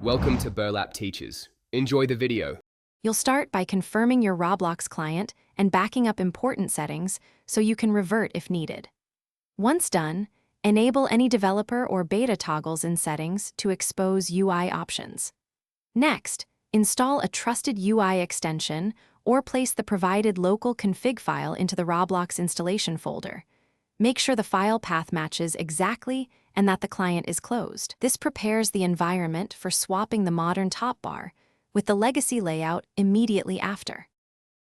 Welcome to Burlap Teachers. Enjoy the video. You'll start by confirming your Roblox client and backing up important settings so you can revert if needed. Once done, enable any developer or beta toggles in settings to expose UI options. Next, install a trusted UI extension or place the provided local config file into the Roblox installation folder. Make sure the file path matches exactly and that the client is closed. This prepares the environment for swapping the modern top bar with the legacy layout immediately after.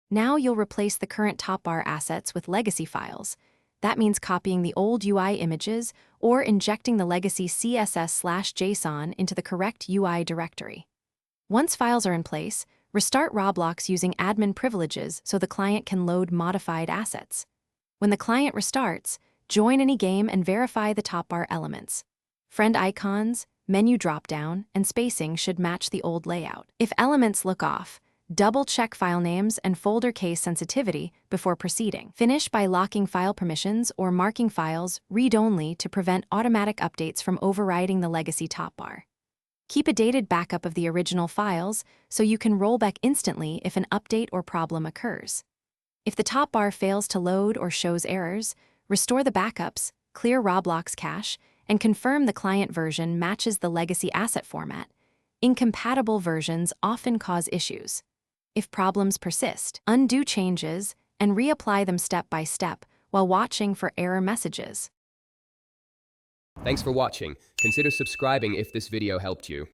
Now you'll replace the current top bar assets with legacy files. That means copying the old UI images or injecting the legacy CSS/JSON into the correct UI directory. Once files are in place, restart Roblox using admin privileges so the client can load modified assets. When the client restarts, join any game and verify the top bar elements. Friend icons, menu dropdown, and spacing should match the old layout. If elements look off, double-check file names and folder case sensitivity before proceeding. Finish by locking file permissions or marking files read-only to prevent automatic updates from overriding the legacy top bar. Keep a dated backup of the original files so you can roll back instantly if an update or problem occurs. If the top bar fails to load or shows errors, restore the backups, clear Roblox cache, and confirm the client version matches the legacy asset format. Incompatible versions often cause issues. If problems persist, undo changes and reapply them step by step while watching for error messages. Thanks for watching. Consider subscribing if this video helped you.